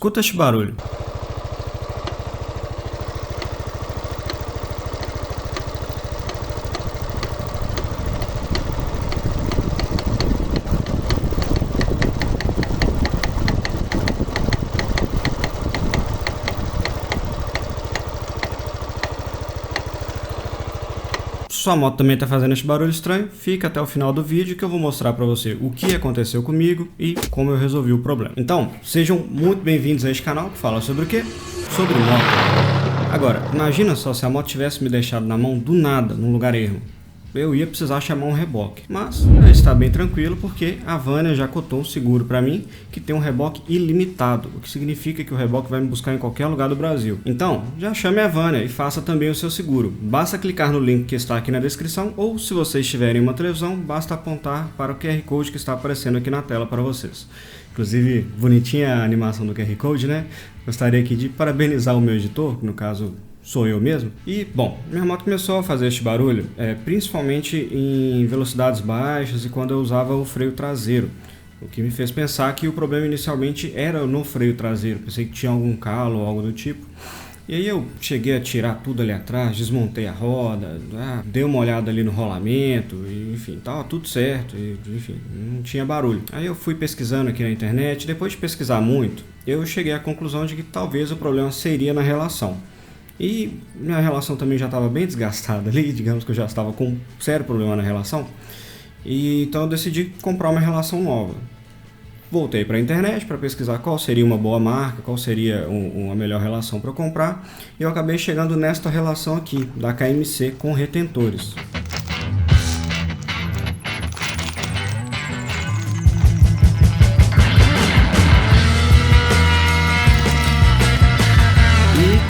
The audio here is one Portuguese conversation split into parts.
Escuta este barulho. Sua moto também está fazendo esse barulho estranho, fica até o final do vídeo que eu vou mostrar para você o que aconteceu comigo e como eu resolvi o problema. Então, sejam muito bem-vindos a este canal que fala sobre o quê? Sobre moto. Agora, imagina só se a moto tivesse me deixado na mão do nada, num lugar ermo. Eu ia precisar chamar um reboque, mas está bem tranquilo porque a Vânia já cotou um seguro para mim que tem um reboque ilimitado, o que significa que o reboque vai me buscar em qualquer lugar do Brasil. Então, já chame a Vânia e faça também o seu seguro. Basta clicar no link que está aqui na descrição ou, se vocês tiverem uma televisão, basta apontar para o QR Code que está aparecendo aqui na tela para vocês. Inclusive, bonitinha a animação do QR Code, né? Gostaria aqui de parabenizar o meu editor, que no caso sou eu mesmo. E, bom, minha moto começou a fazer este barulho, principalmente em velocidades baixas e quando eu usava o freio traseiro. O que me fez pensar que o problema inicialmente era no freio traseiro. Pensei que tinha algum calo ou algo do tipo. E aí eu cheguei a tirar tudo ali atrás, desmontei a roda, dei uma olhada ali no rolamento, e, enfim, tava tudo certo, e, enfim, não tinha barulho. Aí eu fui pesquisando aqui na internet, depois de pesquisar muito, eu cheguei à conclusão de que talvez o problema seria na relação. E minha relação também já estava bem desgastada ali, digamos que eu já estava com um sério problema na relação. E então eu decidi comprar uma relação nova. Voltei para a internet para pesquisar qual seria uma boa marca, qual seria uma melhor relação para eu comprar. E eu acabei chegando nesta relação aqui, da KMC com retentores.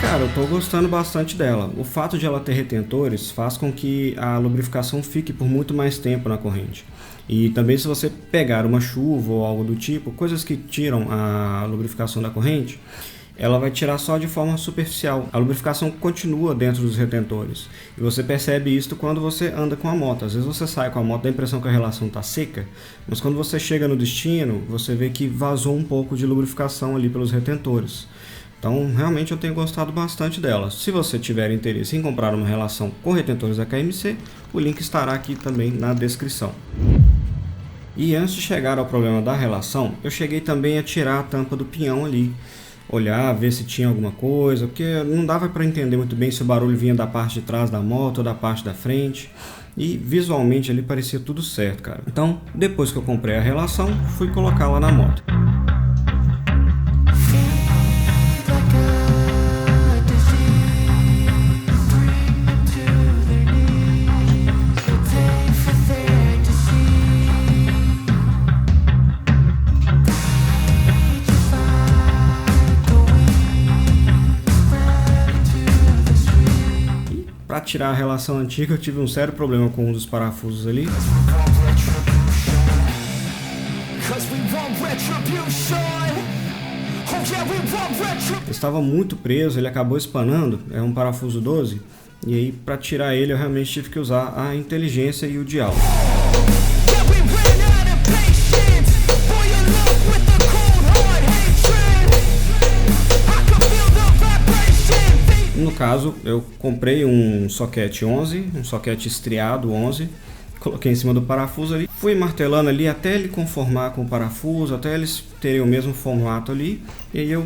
Cara, eu tô gostando bastante dela. O fato de ela ter retentores faz com que a lubrificação fique por muito mais tempo na corrente. E também se você pegar uma chuva ou algo do tipo, coisas que tiram a lubrificação da corrente, ela vai tirar só de forma superficial. A lubrificação continua dentro dos retentores. E você percebe isso quando você anda com a moto. Às vezes você sai com a moto, dá a impressão que a relação está seca, mas quando você chega no destino, você vê que vazou um pouco de lubrificação ali pelos retentores. Então, realmente eu tenho gostado bastante dela. Se você tiver interesse em comprar uma relação com retentores da KMC, o link estará aqui também na descrição. E antes de chegar ao problema da relação, eu cheguei também a tirar a tampa do pinhão ali. Olhar, ver se tinha alguma coisa, porque não dava para entender muito bem se o barulho vinha da parte de trás da moto ou da parte da frente. E visualmente ali parecia tudo certo, cara. Então, depois que eu comprei a relação, fui colocá-la na moto. Para tirar a relação antiga, eu tive um sério problema com um dos parafusos ali. Estava muito preso, ele acabou espanando, é um parafuso 12, e aí para tirar ele eu realmente tive que usar a inteligência e o diálogo. No caso, eu comprei um soquete 11, um soquete estriado 11, coloquei em cima do parafuso ali, fui martelando ali até ele conformar com o parafuso, até eles terem o mesmo formato ali, e aí eu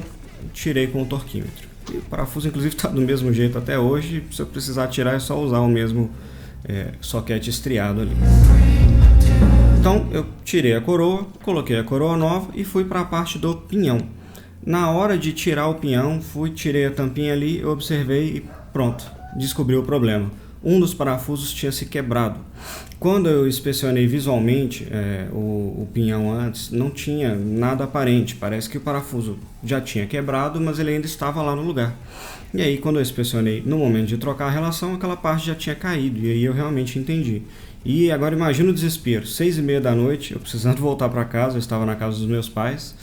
tirei com o torquímetro. E o parafuso inclusive está do mesmo jeito até hoje, se eu precisar tirar é só usar o mesmo soquete estriado ali. Então eu tirei a coroa, coloquei a coroa nova e fui para a parte do pinhão. Na hora de tirar o pinhão, tirei a tampinha ali, eu observei e pronto, descobri o problema. Um dos parafusos tinha se quebrado. Quando eu inspecionei visualmente o pinhão antes, não tinha nada aparente. Parece que o parafuso já tinha quebrado, mas ele ainda estava lá no lugar. E aí quando eu inspecionei no momento de trocar a relação, aquela parte já tinha caído. E aí eu realmente entendi. E agora imagina o desespero, 6h30 da noite, eu precisando voltar para casa, eu estava na casa dos meus pais,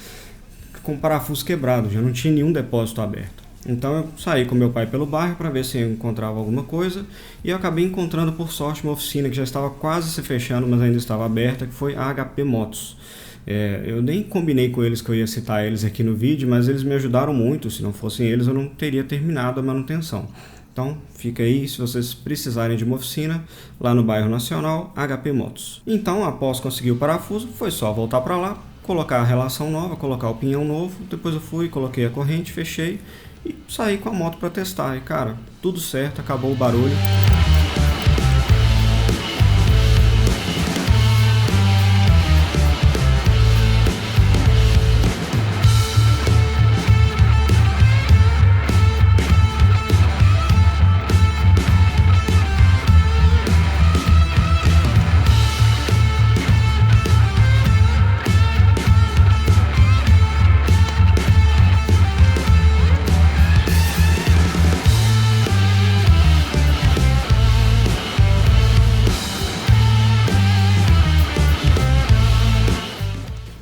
com o parafuso quebrado, já não tinha nenhum depósito aberto. Então eu saí com meu pai pelo bairro para ver se eu encontrava alguma coisa e eu acabei encontrando por sorte uma oficina que já estava quase se fechando, mas ainda estava aberta, que foi a HP Motos. Eu nem combinei com eles que eu ia citar eles aqui no vídeo, mas eles me ajudaram muito. Se não fossem eles, eu não teria terminado a manutenção. Então, fica aí, se vocês precisarem de uma oficina, lá no bairro Nacional, HP Motos. Então, após conseguir o parafuso, foi só voltar para lá, colocar a relação nova, colocar o pinhão novo, depois eu fui, coloquei a corrente, fechei e saí com a moto para testar. E cara, tudo certo, acabou o barulho.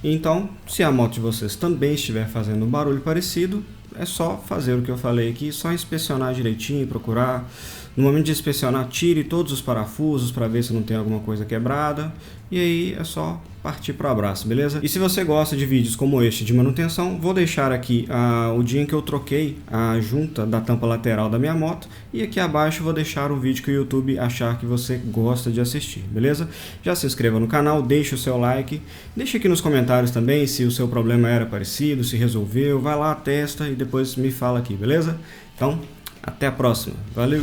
Então, se a moto de vocês também estiver fazendo um barulho parecido, é só fazer o que eu falei aqui, só inspecionar direitinho, procurar. No momento de inspecionar, tire todos os parafusos para ver se não tem alguma coisa quebrada. E aí é só partir para o abraço, beleza? E se você gosta de vídeos como este de manutenção, vou deixar aqui o dia em que eu troquei a junta da tampa lateral da minha moto. E aqui abaixo eu vou deixar o vídeo que o YouTube achar que você gosta de assistir, beleza? Já se inscreva no canal, deixe o seu like. Deixe aqui nos comentários também se o seu problema era parecido, se resolveu. Vai lá, testa e depois me fala aqui, beleza? Então, até a próxima. Valeu!